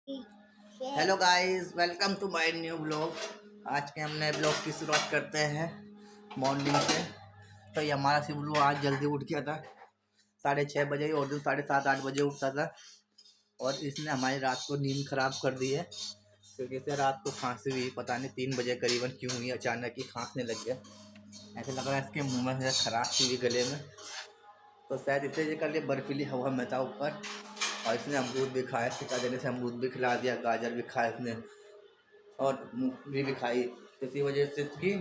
Hello guys, welcome to my new blog. आज के हमने ब्लॉग की शुरुआत करते हैं मॉर्निंग से। तो ये हमारा शिवलू आज जल्दी उठ गया था, 6:30 बजे। और दिन 7:30-8 बजे उठता था। और इसने हमारी रात को नींद खराब कर दी है, क्योंकि इसे रात को खांसी हुई। पता नहीं 3 बजे करीबन क्यों हुई, अचानक ही खांसने लग गया। ऐसे लग रहा है इसके मुँह में से खराश सी हुई गले में। तो शायद इसे ये कर लिए बर्फीली हवा में था ऊपर। और इसने अमरूद भी खाया, सिका देने से अमरूद भी खिला दिया, गाजर भी खाया इसने, और मूंगफली भी खाई। तो इसी वजह से इसकी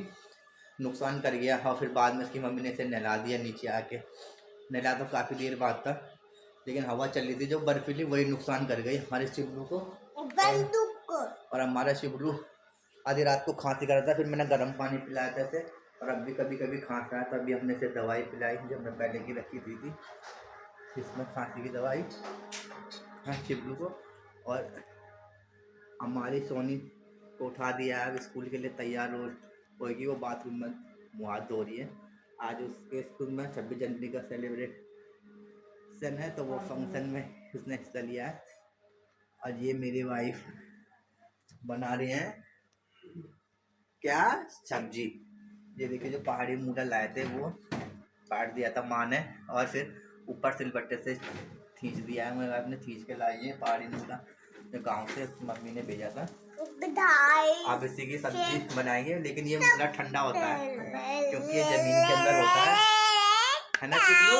नुकसान कर गया। और फिर बाद में इसकी मम्मी ने इसे नहला दिया नीचे आके। नहला तो काफ़ी देर बाद था, लेकिन हवा चल रही थी जो बर्फीली, वही नुकसान कर गई हमारे शिवलू को। और हमारा शिवलू आधी रात को खांसी कर रहा था, फिर मैंने गर्म पानी पिलाया था इसे। और अब भी कभी कभी खांस रहा है, तो अभी हमने इसे दवाई पिलाई जो हमने पहले की रखी थी इसमें खांसी की दवाई, हाँ, शिवलू को। और हमारी सोनी को उठा दिया है, अब स्कूल के लिए तैयार होगी। वो बाथरूम में मुँह हाथ धो रही है। आज उसके स्कूल में 26 जनवरी का सेलिब्रेशन है, तो वो फंक्शन में उसने हिस्सा लिया है। और ये मेरी वाइफ बना रही हैं क्या, सब्जी। ये देखिए, जो पहाड़ी मूला लाए थे वो काट दिया था माँ ने, और फिर ऊपर सिलबट्टे से खींच दिया है। मेरे आपने खींच के लाई है पहाड़ी मूला, जो गांव से मम्मी ने भेजा था। आप इसी की सब्जी बनाएंगे, लेकिन ये मूला ठंडा होता है, क्योंकि ये जमीन के अंदर होता है ना चिल्लू।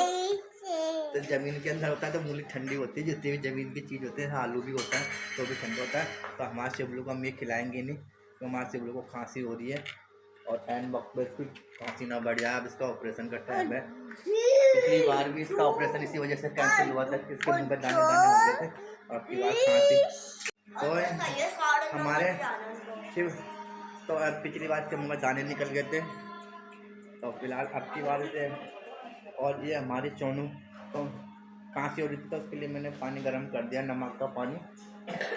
तो जमीन के अंदर होता है तो मूली ठंडी होती है। जितनी भी जमीन की चीज़ होती है, आलू भी होता है तो भी ठंडा होता है। तो हमारे शिवलू को हम ये खिलाएंगे नहीं, तो हमारे शिवलू को खांसी हो रही है। और एंड वक्त पर इसकी खांसी ना बढ़ जाए। अब इसका ऑपरेशन का टाइम है। पिछली बार भी इसका ऑपरेशन इसी वजह से कैंसिल हुआ था कि इसके मुंह में दाने दाने हो गए थे, और अब की बार खांसी। तो हमारे शिव, तो अब पिछली बार इसके मुंह में दाने निकल गए थे, तो फिलहाल अब की बार से। और ये हमारी चोनू, तो खांसी हो रही थी, तो उसके लिए मैंने पानी गर्म कर दिया, नमक का पानी।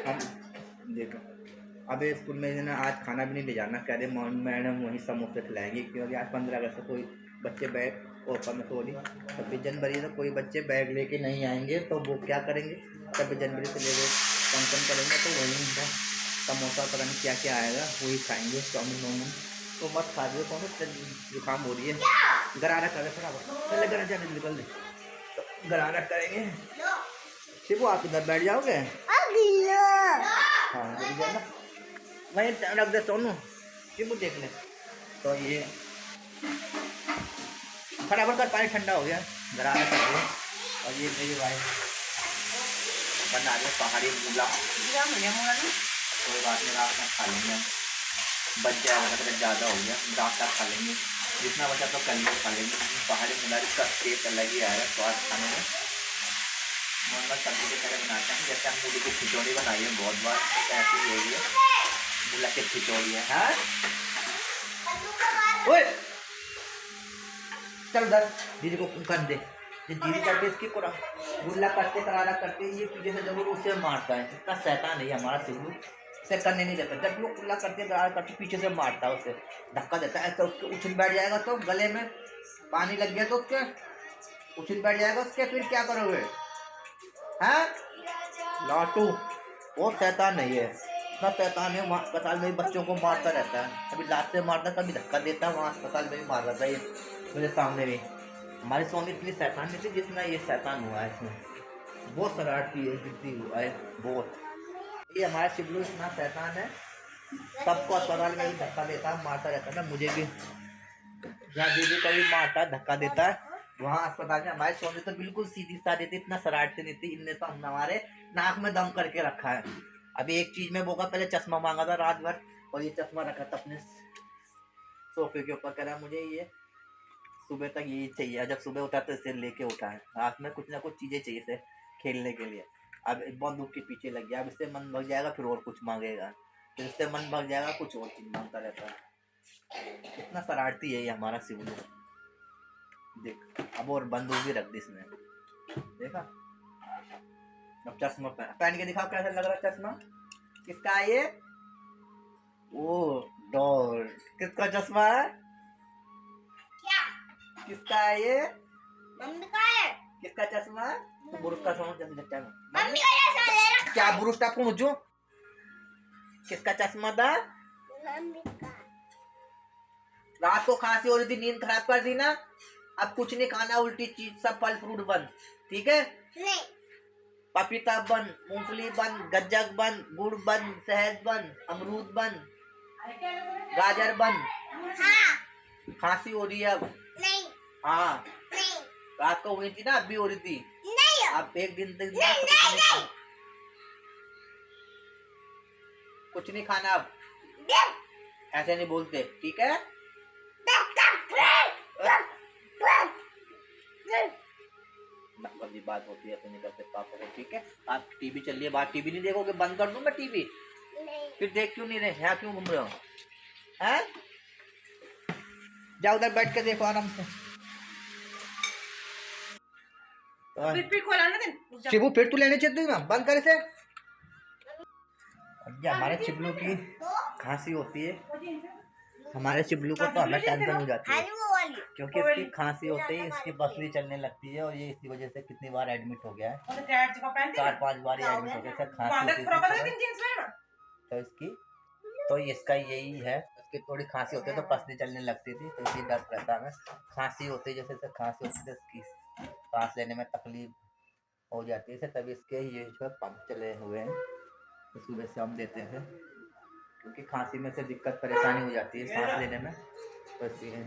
हम देखो, अब स्कूल में ना आज खाना भी नहीं ले जाना, कह रहे मैडम वहीं समोसे खिलाएंगे, क्योंकि आज 15 अगस्त को कोई बच्चे बैग ओपन सॉरी 26 जनवरी तो कोई बच्चे बैग लेके नहीं आएंगे। तो वो क्या करेंगे, 26 जनवरी से ले फंक्शन करेंगे, तो वहीं समोसा पता नहीं क्या क्या आएगा, वही खाएंगे, चाउमीन वाउमीन। तो मत खा दो, कौन जुकाम हो रही है। गरारा कर थोड़ा पहले, गरा जाने निकल दे, तो गरारा करेंगे। शिवू आप इधर बैठ जाओगे, हाँ जल्दी जाना, वहीं रख दे सोनू, शिवू देख ले। तो ये फटाफट कर, पानी ठंडा हो गया, गरारा कर दिया। और ये मेरी वाइफ बना रही है पहाड़ी मूला, कोई बात नहीं, रात में खा लेंगे हम, बच जाएगा तो ज़्यादा हो गया, रात तक खा लेंगे, जितना बचा तो कल खा लेंगे। पहाड़ी मूला का टेस्ट अलग ही आएगा, स्वाद खाने में। नॉर्मल सब्जी की तरह बनाते हैं, जैसे हम मूली की खिचौड़ी बनाई है बहुत बार, तो ऐसी ही होगी मूला की खिचौड़ी है। हाँ ओए चल उधर दीदी को कर दे, ये दीदी करके इसकी पूरा गुल्ला करते करारा करते, ये पीछे से जरूर उसे मारता है। इतना शैतान नहीं है हमारा शिवलू, उसे करने नहीं देता। जब भी वो कुल्ला करते करारा करते पीछे से मारता है, उसे धक्का देता है, तो उसके उछल बैठ जाएगा, तो गले में पानी लग गया तो उसके उछल बैठ जाएगा उसके, फिर क्या करोगे। हाँ लाटू बहुत शैतान नहीं है, इतना शैतान है, वहाँ अस्पताल में भी बच्चों को मारता रहता है, कभी लात से मारता है, कभी धक्का देता है, वहाँ अस्पताल में भी मार रहा था ये मेरे सामने भी। हमारी सोनी इतनी शैतान नहीं थी जितना ये शैतान हुआ है इसमें, बहुत शरारती है, जिद्दी हुआ है बहुत। ये हमारा शिवलू इतना शैतान है, सबको अस्पताल में भी धक्का देता है, मारता रहता है ना, मुझे भी, जहाँ दीदी को भी मारता है, धक्का देता है, वहाँ अस्पताल में। हमारे सोनी तो बिल्कुल सीधी साधी थी, इतना शरारती नहीं थी। इनने तो हमारे नाक में दम करके रखा है। अभी एक चीज में बोगा, पहले चश्मा मांगा था रात भर, और ये चश्मा रखा था अपने सोफे के ऊपर, कह रहा मुझे ये सुबह तक यही चाहिए। जब सुबह उठा तो इसे लेके उठा है, हाथ में कुछ ना कुछ चीजें चाहिए इसे खेलने के लिए। अब बंदूक के पीछे लग गया, अब इससे मन भग जाएगा फिर और कुछ मांगेगा, फिर इससे मन भग जाएगा कुछ और चीज मांगता रहता है। इतना शरारती है ये हमारा शिवलू। देख, अब और बंदूक भी रख दी इसने, देखा। अब चश्मा पहन के दिखाओ कैसा लग रहा है चश्मा, किसका है ये। ओ डॉल, किसका चश्मा है, किसका है ये, मम्मी का है। किसका चश्मा है, तो बुरुष का सोनू जल्दी लगता है, मम्मी का चश्मा ले रखा है। क्या बुरुष का पूछूं, किसका चश्मा था? मम्मी का। रात को खांसी हो रही थी, नींद खराब कर दी ना। अब कुछ नहीं खाना, उल्टी चीज, सब फल फ्रूट बंद, ठीक है? नहीं। पपीता बंद, मूंगफली बंद, गज्जक बंद, गुड़ बंद, शहद बंद, अमरूद बंद, गाजर बंद। हाँ। खांसी हो रही है अब। नहीं। हाँ, नहीं। रात को हुई थी ना, अब भी हो रही थी। नहीं। अब एक दिन तक कुछ नहीं खाना अब। ऐसे नहीं बोलते, ठीक है? बात होती है, ऐसे नहीं करते पापा को, ठीक है? आप टीवी चल रही है, बात टीवी नहीं देखोगे? बंद कर दूं मैं टीवी? नहीं। फिर देख क्यों नहीं रहे? यहाँ क्यों घूम रहे हो? हैं? जाओ उधर बैठ के देखो आराम से। शिबू फिर तू लेने चलती ना, बंद कर इसे। ये हमारे चिबलू की खांसी होती है, हमारे चिबलू को तो हमें टेंशन हो जाती है, क्योंकि इसकी खांसी होते ही इसकी पसली चलने लगती है, और ये इसी वजह से कितनी बार एडमिट हो गया है, 4-5 बार ये एडमिट हो गया है। खांसी होती है तो इसकी, तो इसका यही है, इसकी थोड़ी खांसी होती है तो पसली चलने लगती थी, तो इसी डर रहता है। खांसी होती है, जैसे खांसी होती है इसकी सांस लेने में तकलीफ हो जाती है, तभी इसके ये जो पंप चले हुए हैं, इस वजह से हम देते हैं, क्योंकि खांसी में से दिक्कत परेशानी हो जाती है सांस लेने में, तो इसलिए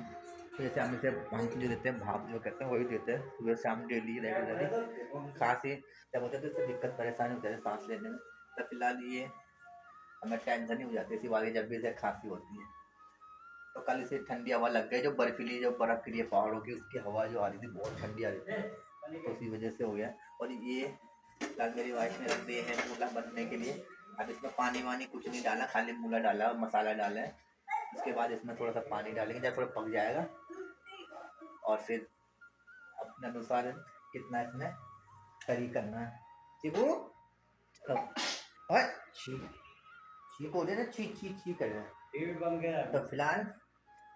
जैसे हम इसे पंप जो देते हैं, भाप जो कहते हैं वही देते हैं सुबह शाम डेली रेगुलरली। खांसी जब होती है तो इससे दिक्कत परेशानी हो जाती है सांस लेने में, तो फिलहाल ये हमें टेंशन ही हो जाती है इसी बात, जब भी इसे खांसी होती है। तो कल इसे ठंडी हवा लग गई, जो बर्फीली जो बर्फ गिरी है पहाड़ों की, उसकी हवा जो आ रही थी बहुत ठंडी आ रही थी, तो उसी वजह से हो गया। और ये कल मेरी वाइफ ने रख दिए हैं मूला बनने के लिए। अब इसमें पानी वानी कुछ नहीं डाला, खाली मूला डाला और मसाला डाला है। उसके बाद इसमें थोड़ा सा पानी डालेंगे जब थोड़ा पक जाएगा, और फिर अपने अनुसार कितना इसमें करी करना है। चिकू ठीक हो ना, छी कर रहे हैं। तो फिलहाल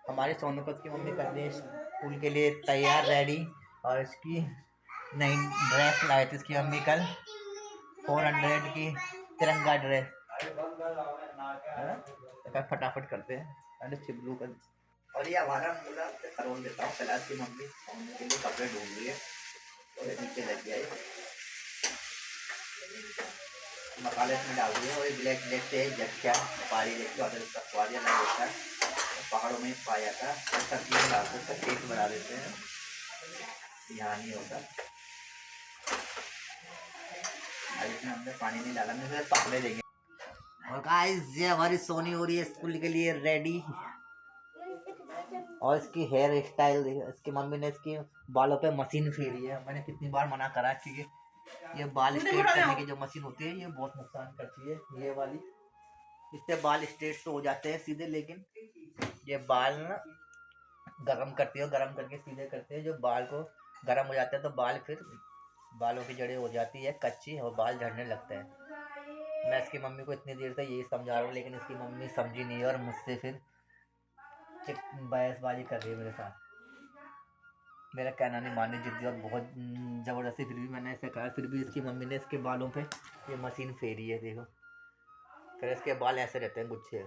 हमारे सोनूपत की मम्मी कर रही है स्कूल के लिए तैयार, रेडी, और इसकी नई ड्रेस लाई थी इसकी मम्मी कल, 400 की तिरंगा ड्रेस। तो फटाफट करते हैं, अरे चिबलू का। और ये हमारा मूला खरोल देता हूँ, फिलहाल की मम्मी मम्मी के लिए कपड़े ढूंढ रही है, और नीचे लग गया है, मसाले इसमें डाल दिए, और ब्लैक ब्लैक से जख्या पारी देखते हो, स्वाद अलग होता है, पहाड़ों में पाया जाता है, और सब्जी में डालते हैं, उसका टेस्ट बना देते हैं, यहाँ नहीं होता। अब इसमें हमने पानी नहीं डाला, हमने पकड़े देंगे। और गाइस ये हमारी सोनी हो रही है स्कूल के लिए रेडी, और इसकी हेयर स्टाइल, इसकी मम्मी ने इसकी बालों पे मशीन फेरी है। मैंने कितनी बार मना करा, क्योंकि ये बाल स्ट्रेट करने की जो मशीन होती है ये बहुत नुकसान करती है, ये वाली, इससे बाल स्ट्रेट तो हो जाते हैं सीधे, लेकिन ये बाल ना गरम करती है, गरम करके सीधे करते हैं, जो बाल को गरम हो जाता है तो बाल फिर बालों की जड़ें हो जाती है कच्ची, और बाल झड़ने लगते हैं। मैं इसकी मम्मी को इतनी देर से यही समझा रहा हूँ, लेकिन इसकी मम्मी समझी नहीं है, और मुझसे फिर बहसबाजी कर रही है मेरे साथ, मेरा कहना नहीं माननी, जिद्दी और बहुत ज़बरदस्ती। फिर भी मैंने इसे कहा, फिर भी इसकी मम्मी ने इसके बालों पे ये मशीन फेरी है, देखो, फिर इसके बाल ऐसे रहते हैं गुच्छे,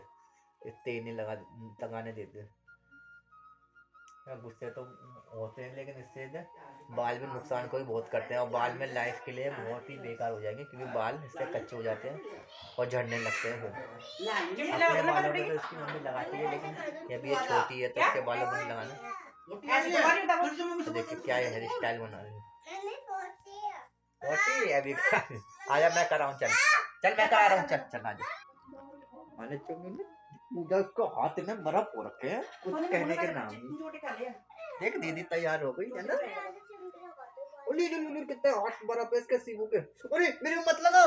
इतने ही नहीं लगाने देते। गुस्से तो होते हैं, लेकिन इससे बाल भी नुकसान को भी बहुत करते हैं, और बाल में लाइफ के लिए बहुत ही बेकार हो जाएंगे, क्योंकि बाल इससे कच्चे हो जाते हैं और झड़ने लगते हैं। फिर अपने बालों में तो इसकी मम्मी लगाती है, लेकिन ये भी ये छोटी है तो इसके बालों में नहीं लगाना। तो देखिए क्या है हेयर स्टाइल बना रही है अभी। आजा मैं कर रहा हूँ, चल मैं कर रहा हूँ, चल आजा। मैंने पूजा उसको हाथ में बर्फ हो रखे हैं, कुछ कहने के नाम नहीं। देख दीदी तैयार हो गई है ना, कितने हाथ बर्फ है इसके सीबू के। अरे मेरे मत लगा,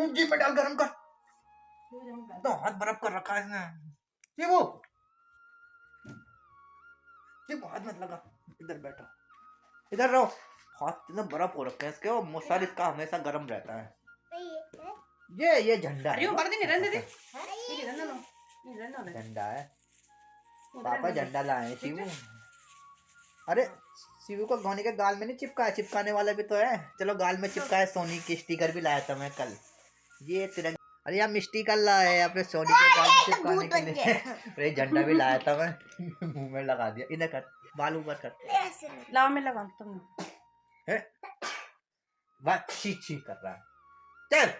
जी पे डाल गरम कर, तो हाथ बर्फ कर रखा है इसने। सीबू हाथ मत लगा, इधर बैठो, इधर रहो, हाथ इतना बर्फ हो रखे हैं इसके, और मसाल इसका हमेशा गर्म रहता है। ये झंडा है, झंडा है, पापा झंडा लाए शिवू। अरे शिवू को धोनी के गाल में नहीं चिपका, चिपकाने वाला भी तो है, चलो गाल में चिपका है, सोनी की स्टिकर भी लाया था मैं कल, ये तिरंगा। अरे यार मिस्टी कर रहा है अपने सोनी के गाल में चिपकाने के लिए। अरे झंडा भी लाया था मैं मुंह में लगा दिया। इधर कर, बाल ऊपर कर। ऐसे लाओ मैं लगाऊं तुम। है बस छी छी कर रहा है। चल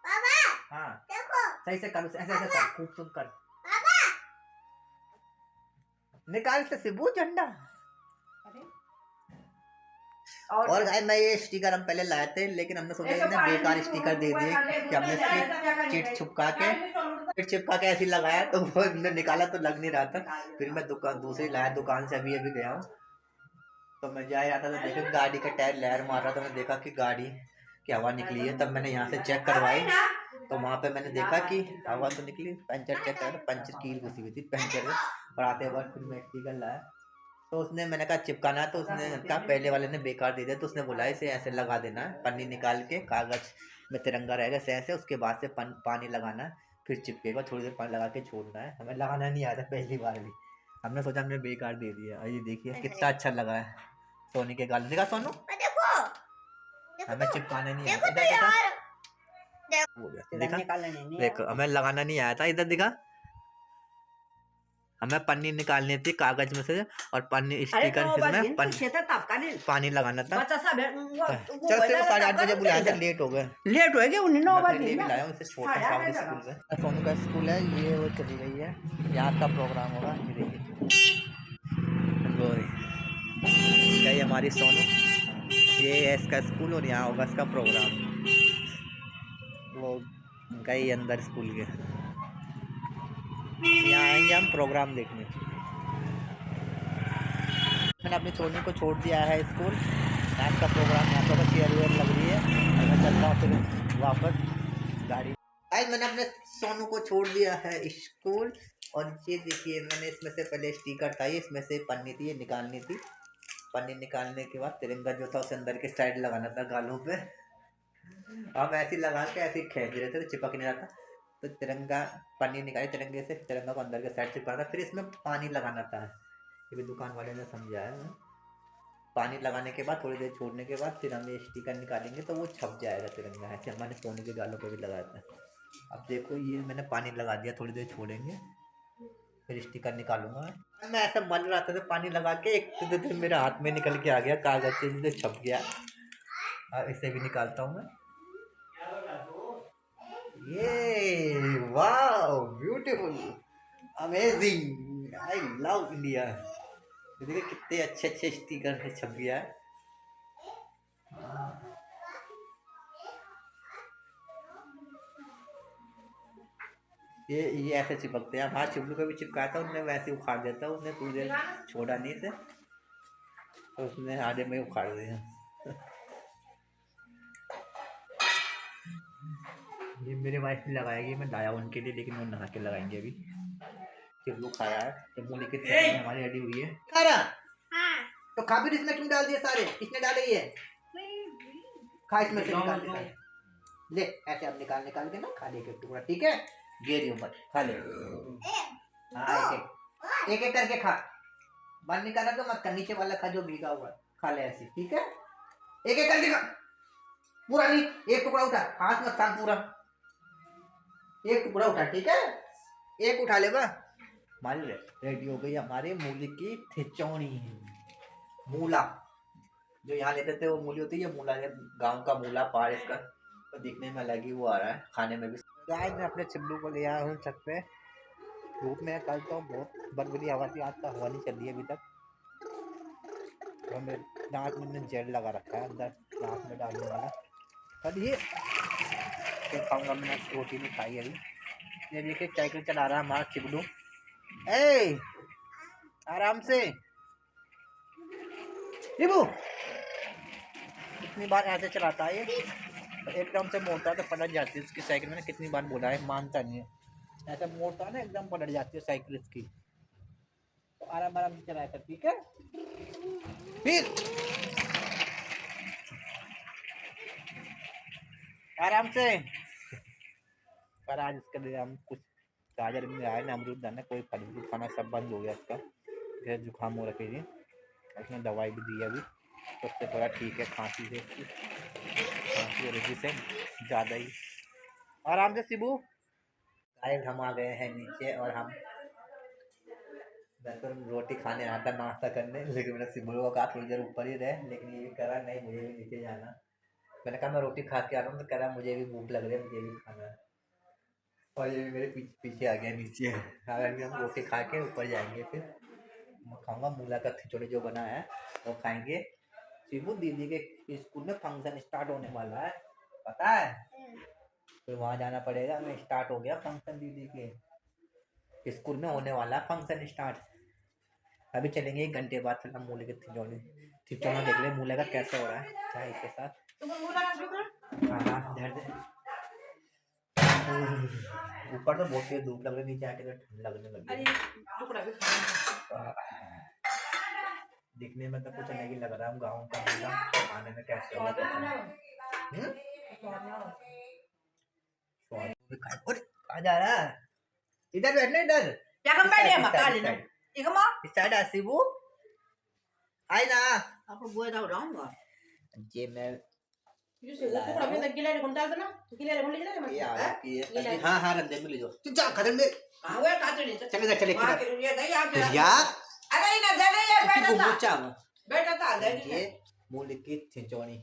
पापा हाँ देखो सही से कर, ऐसे ऐसे कर, खूब खूब कर, पापा निकाल से सिबू झंडा। अरे और गाइस मैं ये स्टिकर हम पहले लाए थे, लेकिन हमने सोचा इन्हें बेकार स्टिकर दे दिए कि हमने इसकी चिट चिपका के ऐसे लगाया तो वो हमने निकाला तो लग नहीं रहा था। फिर मैं दुकान दूसरी लाया, दुकान से अभी अभी गया हूँ, तो मैं जा रहा था तो देखा गाड़ी का टायर लहर मार रहा था। मैंने देखा कि गाड़ी की हवा निकली है, तब मैंने यहाँ से चेक करवाई तो वहाँ पे मैंने देखा कि हवा तो निकली। पंचर चेक करा, पंचर कील घुसी हुई थी पंचर में। और आते वक्त फिर मैं स्टिकर लाया तो उसने, मैंने कहा चिपकाना है, तो उसने कहा पहले वाले ने बेकार दे दिया, तो उसने बोला इसे ऐसे लगा देना है, पन्नी निकाल के कागज में तिरंगा रहेगा ऐसे, उसके बाद से पानी लगाना है, फिर चिपकेगा, थोड़ी देर पानी लगा के छोड़ना है। हमें लगाना नहीं आता पहली बार भी, हमने सोचा हमने बेकार दे दिया। और ये देखिए कितना अच्छा लगा है सोनी के गाल। देखा सोनू, देखो हमें चिपकाना नहीं देखो आता। तो यार देखा देखो हमें लगाना नहीं आया था। इधर दिखा, हमें पन्नी निकालनी थी कागज में से और पन्नी स्टिकर इसमें पानी लगाना था। चल से 8:30 बजे बुलाया था, लेट हो गए। लेट हो गए 9 बजे ले भी लाया उनसे, छोटा सा स्कूल में, सोनू का स्कूल है ये, वो चली गई है, यहाँ का प्रोग्राम होगा। ये देखिए वो ये हमारी सोनू, ये है इसका स्कूल और यहाँ होगा इसका प्रोग्राम। वो गई अंदर स्कूल के, यहाँ आएंगे हम प्रोग्राम देखने। मैंने अपनी सोनी को छोड़ दिया है स्कूल, यहाँ का प्रोग्राम, यहाँ पर चेयर वेयर लग रही है, और मैं चलता हूँ फिर वापस गाड़ी। आज मैंने अपने सोनू को छोड़ दिया है स्कूल, और ये देखिए मैंने इसमें से पहले स्टिकर था, ये इसमें से पन्नी थी, ये निकालनी थी। पन्नी निकालने के बाद तिरंगा जो था उसे अंदर के साइड लगाना था गालों पे। हम ऐसे लगा के ऐसे खींच रहे थे तो चिपक नहीं रहा था, तो तिरंगा पन्नी निकाली तिरंगे से, तिरंगा को अंदर के साइड चिपकाना था, फिर इसमें पानी लगाना था। ये भी दुकान वाले ने समझाया है। पानी लगाने के बाद थोड़ी देर छोड़ने के बाद फिर हम ये स्टिकर निकालेंगे तो वो छप जाएगा तिरंगा। ऐसे हमारे सोने के गालों पे भी लगाया था। अब देखो ये मैंने पानी लगा दिया, थोड़ी देर छोड़ेंगे फिर स्टिकर निकालूंगा। मैं ऐसा मल रहा था तो पानी लगा के एक तो मेरे हाथ में निकल के आ गया, कागज से छप गया। अब इसे भी निकालता हूँ मैं। ये wow beautiful amazing, I love India. देखिए कितने अच्छे अच्छे स्टिकर से छप गया है। ये ऐसे चिपकते हैं। हाँ चिपलू को भी चिपकाया था उसने, वैसे उखाड़ देता, उसने पूरी देर छोड़ा नहीं से, तो उसने आधे में उखाड़ दिया। ये मेरे वाइफ ने लगाएगी, मैं लाया उनके लिए, लेकिन वो नहा के लगाएंगे अभी। चिपलू खाया है, चिपलू लेके हमारी रेडी हुई है। खारा तो खा भी इसमें क्यों डाल दिए सारे, किसने डाले ये? खा इसमें से निकाल दे, ले ऐसे अब निकाल निकाल के ना खा ले एक टुकड़ा, ठीक है? गेरी ऊपर खा ले। हाँ एक एक करके खा, बाहर निकाला तो मत कर, नीचे वाला खा जो भीगा हुआ, खा ले ऐसे, ठीक है? एक एक करके खा, पूरा नहीं, एक टुकड़ा उठा, हाथ मत सांप, पूरा एक टुकड़ा उठा, ठीक है? एक उठा ले बा। मान ले रेडी हो गई हमारे मूली की खिचौड़ी। मूला जो यहाँ लेते थे वो मूली होती है, मूला है गांव का मूला, पहाड़ इसका, तो दिखने में अलग ही वो आ रहा है, खाने में भी। गाय मैं अपने चिल्लू को ले आया हूँ छत पे, धूप में कल तो बहुत बरबरी हवा थी, आज तो हवा नहीं चल रही है अभी तक। और मेरे दांत में मैंने जेल लगा रखा है अंदर दांत में डालने वाला, पर ये फिर खाऊंगा। मैंने रोटी नहीं खाई अभी। ये देखिए साइकिल चला रहा है हमारा चिल्लू, ए आराम से रिबू। कितनी बार ऐसे चलाता है ये, एकदम से मोड़ता है तो पलट जाती है उसकी साइकिल। मैंने कितनी बार बोला है, मानता नहीं है। ऐसा मोड़ता है ना एकदम पलट जाती है साइकिल इसकी, तो आराम आराम से चलाया कर, ठीक है? फिर आराम से। पर आज इसके लिए हम कुछ गाजर भी आए ना, अमरूद दाना, कोई फल फ्रूट खाना सब बंद हो गया इसका, फिर जुकाम हो रखे जी। उसने दवाई भी दी अभी, तो उससे थोड़ा ठीक है, खांसी से, खांसी हो रही से ज़्यादा ही। आराम से शिबू। गाइस हम आ गए हैं नीचे और हम मैं तो रोटी खाने आया था नाश्ता करने, लेकिन मैंने शिबू को कहा थोड़ी देर ऊपर ही रहे, लेकिन ये भी करा नहीं, मुझे भी नीचे जाना। मैंने कहा मैं रोटी खा के आ रहा हूँ, तो कह रहा मुझे भी भूख लग रही है, मुझे भी खाना है। और ये भी मेरे पीछे पीछे आ गया नीचे। अभी हम रोटी खा के ऊपर जाएंगे, फिर मैं खाऊंगा मूला का खिचड़ी जो बना है वो खाएंगे। शिबू दीदी के स्कूल में फंक्शन स्टार्ट होने वाला है, पता है? फिर वहाँ जाना पड़ेगा, मैं स्टार्ट हो गया फंक्शन, दीदी के स्कूल में होने वाला फंक्शन स्टार्ट। अभी चलेंगे 1 घंटे बाद, फिर हम मूले के थिचौना देख ले मूले का कैसे हो रहा है चाय के साथ। हाँ हाँ धर दे। ऊपर तो बहुत तेज धूप लग रही है, नीचे आके तो ठंड लगने लगी है। दिखने में तो कुछ अलग ही लग रहा है, गाँव का मूला खाने में कैसे होगा पता नहीं। और कहाँ जा रहा है? इधर बैठना, इधर Jangan Decide, pede decide, makan decide. ini. Ikaw mo? Start है शिबू, आई ना। Ako buhay daw daw mo. ये मैं Yung siguro ko kami nagkilala kung tawag na. Nagkilala mo nila naman. ये आ रखी है। हाँ हाँ रंजन में ले जाओ, चुप जा खत्म में। Ah, wala ka din. चले जा चले Wala ka din. Dai aga. या Aray na, dali ya, beta ta. बच्चा Beta ta, dali. ये मूली की छिचौनी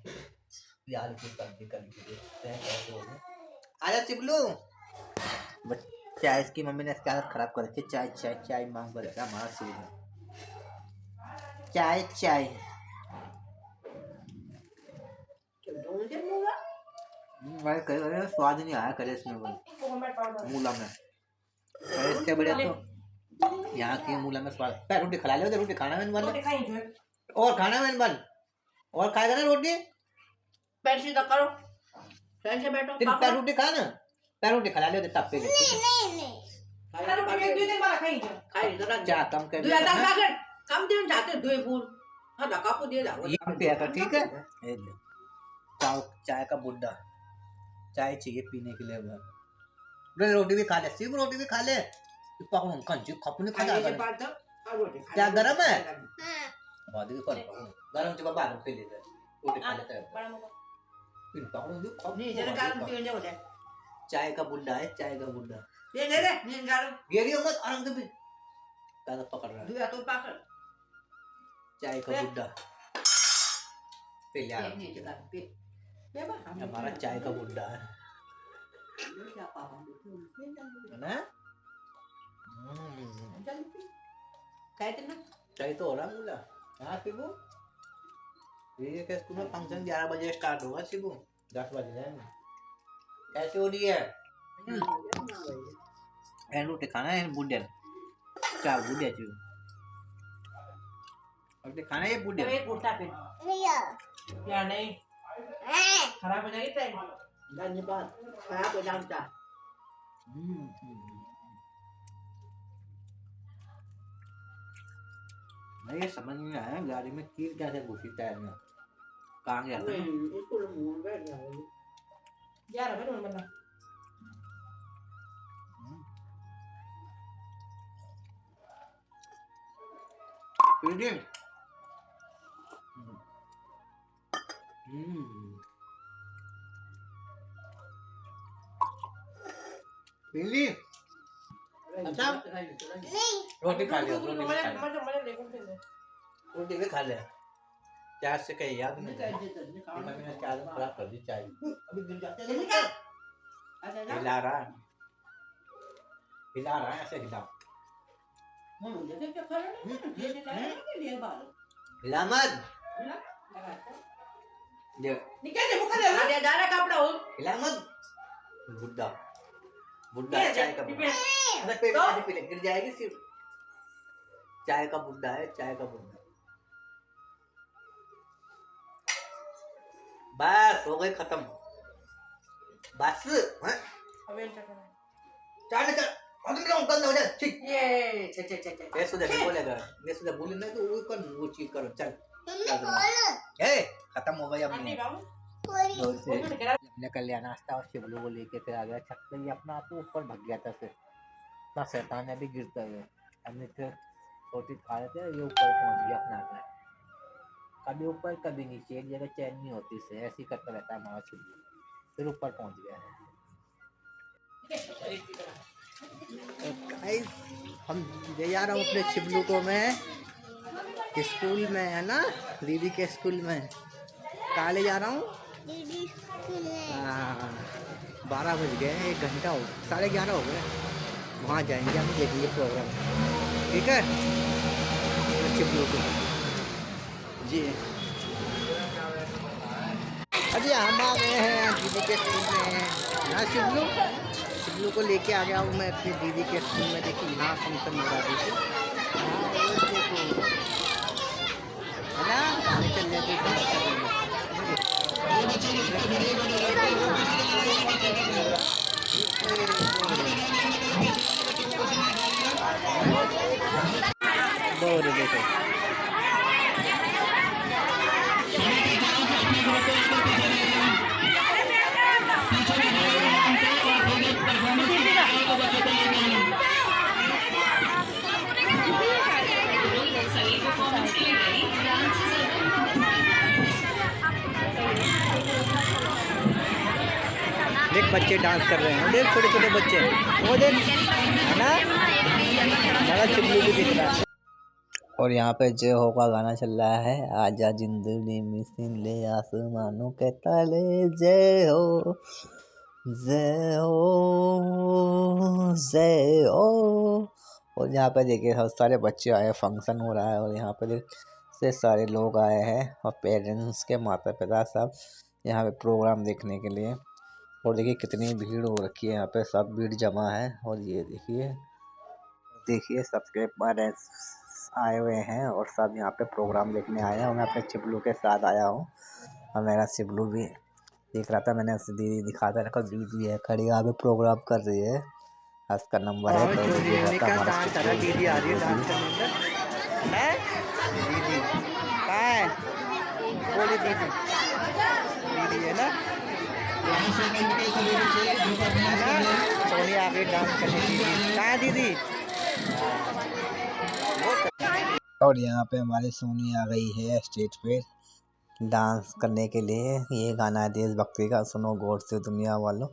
आलू की सब्जी का लिखिए कैसे होगा। आजा चिबलू। बट चाय इसकी मम्मी ने इसकी आदत खराब कर रखी है, चाय चाय चाय मांग कर रखा हमारा शिबू। चाय चाय Doon din mo ba? भाई करे स्वाद नहीं आया करे इसमें मूला में। और इसके बड़े तो यहाँ की मूला में स्वाद। पैर रोटी खा ले, रोटी खाना मैंने बन Rote kayo, Joy. और खाना मैंने बन और खाएगा ना रोटी। Pero siya karo. Saan siya beto? तेरी पैर रोटी खा ना, पैर रोटी खा ले तब पे नहीं Karo kami dito din mala kayo. Kayo dito lang. चाय कम कर Duya tang bakit? Kam din jate duy bul. Ha daka po dia daw. ये पिया कर ठीक है। ये ले। चाय का बुड्ढा चाय चाहिए पीने के लिए रोटी भी खा ले, सिर्फ रोटी भी खा ले। कंची खपने खा Kaya जा siya pa to. क्या गरम है? हाँ बहुत ही कौन गरम चुपा बाहर पे ले ले रोटी खा लेता है। Para mo. फिर पकड़ो जो खप Ni siya karon tiyo niya ulit. चाय का बुड्ढा है, चाय का बुड्ढा। Ni ni ni karon. गिरी मत आराम से भी ज्यादा पकड़ रहा है। Duya to pa ka. चाय का बुड्ढा पे ले आ। Ni siya karon. Di ba? हमारा चाय का बुड्ढा है ना। Kahit na. चाय तो हो रहा मुला। हाँ शिबू ये के स्कूल में फंक्शन 11 बजे स्टार्ट होगा शिबू, 10 बज जाएंगे। कैसे हो रही है? एंड रोटी खाना है बुड्ढे चार बुड्ढे चाहिए रोटी खाना है बुड्ढे। Kaya kurta pin. नहीं Yan eh. हाँ Harap na kita eh. Ganyan ba? Harap na kita. मैं ये समझ नहीं आया गाड़ी में कील कैसे घुसी टायर में, कहाँ गया था? Ito lang mo. Yara ba naman na? पीली पीली अच्छा नहीं रोटी खा लियो, रोटी भी खा ले, Mali. रोटी भी खा ले। चाय से कहीं याद नहीं है मम्मी ने चाय खराब कर दी चाय अभी गिर जाते हैं। हिला रहा है, हिला रहा है ऐसे हिला हिला मत ये हिला मत बुड्ढा बुड्ढा है, चाय का बुड्ढा अरे पेट ऐसे पी ले गिर जाएगी सिर्फ। चाय का बुड्ढा है, चाय का बुड्ढा। बस हो गई खत्म बस हैं? चाय लेकर और तुम लोग गंदा हो जाए ठीक ये सुधा नहीं बोलेगा, ये सुधा बोले ना तो वो चीज करो चल तुमने बोला ए खत्म हो गई अपनी कोई जोर से हमने कर लिया नाश्ता और शिवलू को लेके फिर आ गया छत पे, ये अपना आप ऊपर भाग गया था फिर ना शैतान है भी गिरता है। हमने फिर रोटी खा रहे थे ये ऊपर पहुंच गया अपना आप, कभी ऊपर कभी नीचे, एक जगह चैन नहीं होती से ऐसे ही करता रहता है हमारा शिवलू, फिर ऊपर पहुंच गया है। गाइस हम ले जा रहा हूँ अपने चिबलू को मैं स्कूल में, है ना, दीदी के स्कूल में। कहाँ ले जा रहा हूँ? दीदी स्कूल में। हाँ, 12 बज गए, 1 घंटा हो, 11:30 हो गए। वहाँ जाएंगे, हम देखेंगे प्रोग्राम, ठीक है? चिबलू को जी। अरे हम आ गए हैं दीदी के स्कूल में। हाँ शिबलू को लेके आ गया हूँ मैं अपनी दीदी के स्कूल में। देखिए यहाँ फंक्शन हो रहा है, देखिए देखो, है ना, गाने चल रहे थे, डांस कर रहे हैं। बहुत देखो देख बच्चे डांस कर रहे हैं, देख छोटे छोटे बच्चे, वो देख, है ना, बड़ा चिबलू भी दिख रहा है। और यहाँ पे जय हो का गाना चल रहा है, आजा जिंदगी मिसिन ले आसमानों के ताले, जय हो जय हो जय हो। और यहाँ पे देखिए बहुत सारे बच्चे आए हैं, फंक्शन हो रहा है, और यहाँ पे देख से सारे लोग आए हैं, और पेरेंट्स के माता पिता सब यहाँ पे प्रोग्राम देखने के लिए। और देखिए कितनी भीड़ हो रखी है यहाँ पे, सब भीड़ जमा है। और ये देखिए सबके पेरेंट्स आए हुए हैं, और सब यहाँ पे प्रोग्राम देखने आए हैं। और मैं अपने चिबलू के साथ आया हूँ, और मेरा चिबलू भी देख रहा था, मैंने उससे दीदी दिखाता रखा, दीदी है खड़ी यहाँ पे प्रोग्राम कर रही है, उसका नंबर है। तो दीदी आ रही है डांस करने, दीदी दीदी है ना, सोनी आ गई डांस करने, दीदी कहाँ दीदी। और यहाँ पे हमारी सोनी आ गई है स्टेज पे डांस करने के लिए। ये गाना है देशभक्ति का, सुनो गौर से दुनिया वालों,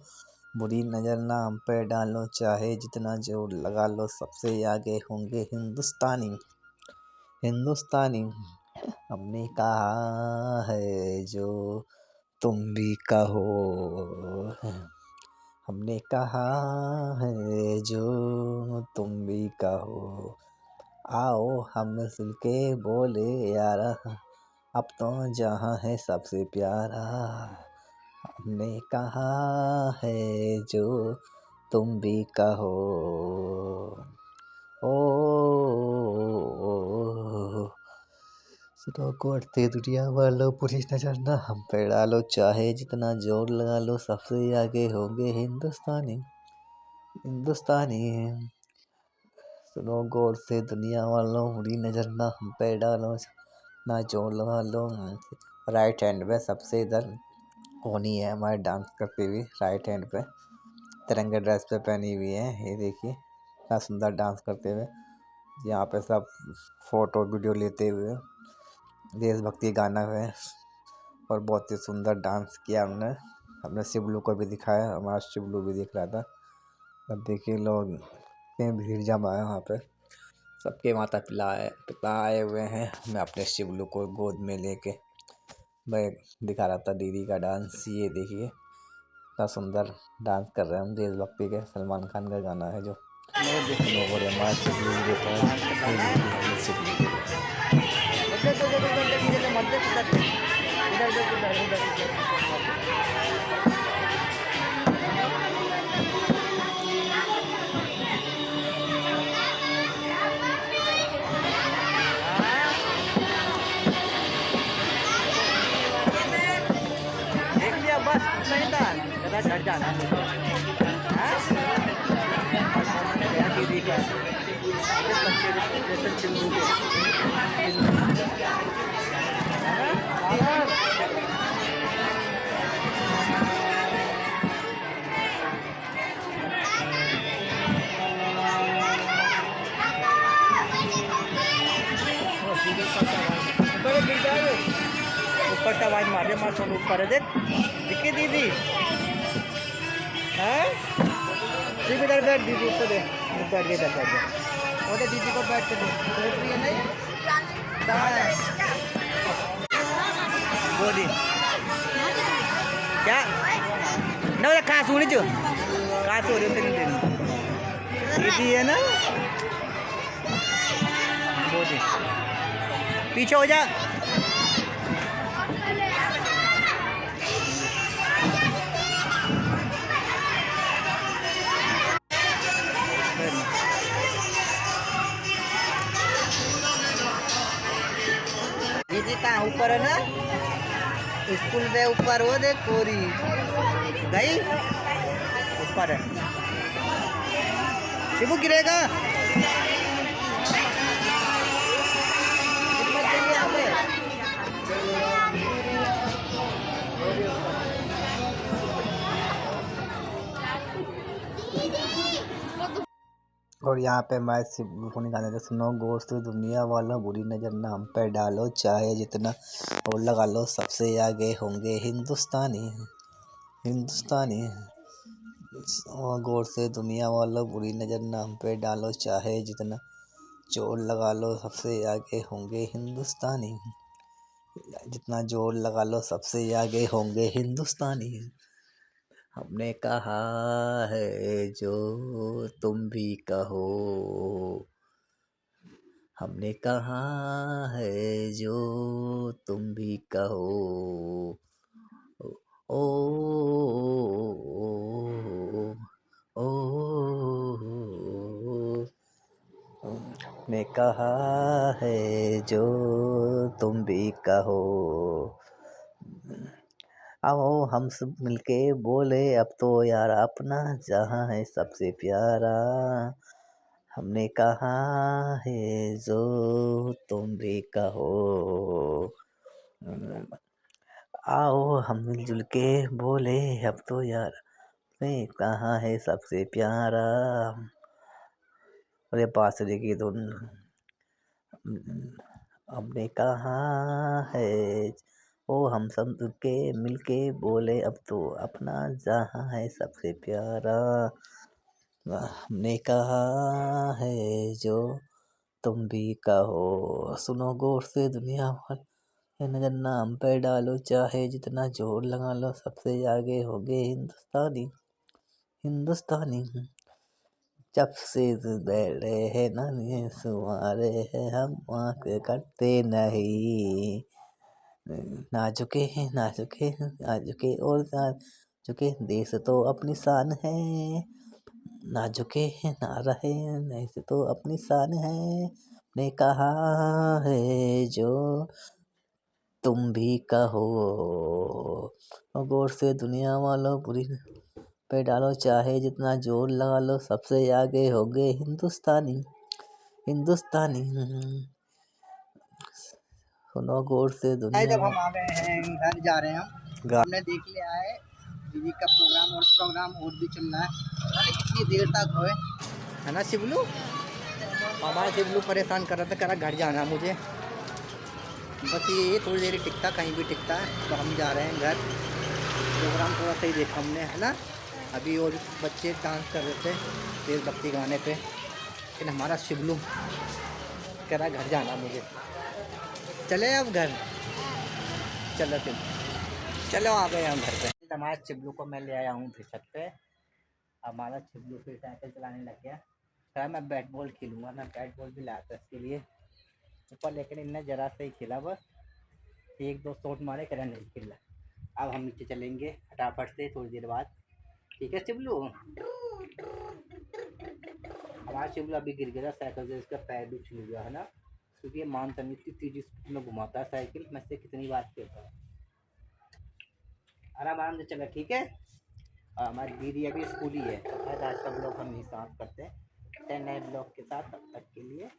बुरी नज़र ना हम पे डालो, चाहे जितना जोर लगा लो, सबसे आगे होंगे हिंदुस्तानी हिंदुस्तानी। हमने कहा है जो तुम भी कहो, हमने कहा है जो तुम भी कहो, आओ हम मिल के बोले यारा, अब तो जहाँ है सबसे प्यारा, हमने कहा है जो तुम भी कहो। ओ सुनो करते दुनिया वालों, पूरी नजर ना हम पे डालो, चाहे जितना जोर लगा लो, सबसे आगे होंगे हिंदुस्तानी हिंदुस्तानी। सुनो गौर से दुनिया वालों, बुरी नज़र ना हम पे डालो, ना जोर लगा लो। राइट हैंड पे सबसे इधर होनी है हमारे डांस करती हुई, राइट हैंड पे तिरंगे ड्रेस पे पहनी हुई है। ये देखिए क्या सुंदर डांस करते हुए, यहाँ पे सब फोटो वीडियो लेते हुए, देशभक्ति गाना है, और बहुत ही सुंदर डांस किया हमने। हमने शिबलू को भी दिखाया, हमारा शिबलू भी दिख रहा था। अब देखिए लोग इतने भीड़ जमा है वहाँ पे, सबके माता पिता आए हुए हैं। मैं अपने शिबलू को गोद में लेके मैं दिखा रहा था दीदी का डांस। ये देखिए इतना सुंदर डांस कर रहे हैं हम, देशभक्ति के सलमान खान का गाना है जो हमारा शिबलू भी देख रहा बस नहीं था ज़्यादा डर जाना दीदी का ऊपर से आवाज मारे, मार ऊपर है, देख दिखी दीदी है। सिर्फ इधर बैठ, दीदी उसको दे, बैठ गए, इधर बैठ गए, वो दे दीदी को, बैठ के दे, बैठ रही है नहीं, कहाँ है बोली क्या ना, वो कहाँ सुनी जो कहाँ सो रही हो तेरी दीदी है ना, बोली पीछे हो जा। दीदी कहाँ ऊपर है ना, स्कूल में ऊपर, वो देख कोरी गई ऊपर है, शिबू गिरेगा और यहाँ पे मैं सिम्फनी गाने थे, सुनो गौर से दुनिया वाला, बुरी नज़र ना हम पे डालो, चाहे जितना और लगा लो, सबसे आगे होंगे हिंदुस्तानी, हिंदुस्तानी। और गौर से दुनिया वाला, बुरी नज़र ना हम पे डालो, चाहे जितना जोर लगा लो, सबसे आगे होंगे हिंदुस्तानी, जितना जोर लगा लो, सबसे आगे होंगे हिंदुस्तानी। हमने कहा है जो तुम भी कहो, हमने कहा है जो तुम भी कहो, ओ ओ, हमने कहा है जो तुम भी कहो, आओ हम सब मिलके बोले अब तो यार, अपना जहाँ है सबसे प्यारा, हमने कहा है जो तुम भी कहो, आओ हम मिलजुल के बोले अब तो यार, मैं कहाँ है सबसे प्यारा, और ये बांसुरी की धुन, हमने कहा है ओ हम सब के मिलके बोले अब तो अपना जहाँ है सबसे प्यारा, हमने कहा है जो तुम भी कहो, सुनो गौर से दुनिया वाल, ये नजर नाम पे डालो, चाहे जितना जोर लगा लो, सबसे आगे होगे हिंदुस्तानी, हिंदुस्तानी। जब से बैठे हैं नन्हे सुमारे हैं हम, आँख करते नहीं, नाजुके हैं नाजुके हैं नाजुके और नाजुके, देश तो अपनी शान है, नाजुके हैं ना रहे, देश तो अपनी शान है, ने कहा है जो तुम भी कहो, और गौर से दुनिया वालों, बुरी पे डालो, चाहे जितना जोर लगा लो, सबसे आगे होगे हिंदुस्तानी, हिंदुस्तानी। सुनो गौर से दुनिया। जब हम आ गए हैं घर जा रहे हैं, हम हमने देख लिया है दीदी का प्रोग्राम, और प्रोग्राम और भी चल रहा है, कितनी देर तक होए, है ना शिवलू, हमारा शिवलू परेशान कर रहा था, कह रहा घर जाना मुझे, बस ये थोड़ी देर टिकता, कहीं भी टिकता है, तो हम जा रहे हैं घर, प्रोग्राम थोड़ा सही देखा हमने, है ना, अभी और बच्चे डांस कर रहे थे देशभक्ति गाने पे, लेकिन हमारा शिवलू कह रहा घर जाना मुझे, चले अब घर, चलो फिर चलो आ गए हम घर पे। हमारा शिवलू को मैं ले आया हूँ फिर छत पे, हमारा शिवलू फिर साइकिल चलाने लग गया, कह मैं बैट बॉल खेलूँगा, मैं बैट बॉल भी लाया था इसके लिए ऊपर, लेकिन इनने ज़रा से ही खेला, बस एक दो शॉट मारे, कह नहीं खेला। अब हम नीचे चलेंगे फटाफट से थोड़ी देर बाद, ठीक है शिवलू। हमारा शिवलू अभी गिर गया था साइकिल से, इसका पैर भी छूट गया है ना, क्योंकि ये मानता नहीं, इतनी तेजी में घुमाता है साइकिल, मैं इससे कितनी बात कहता हूँ, आराम आराम से चला, ठीक है। और हमारी दीदी अभी स्कूल ही है, आज का ब्लॉग हम यहीं समाप्त करते हैं, नए ब्लॉग के साथ, तब तक के लिए।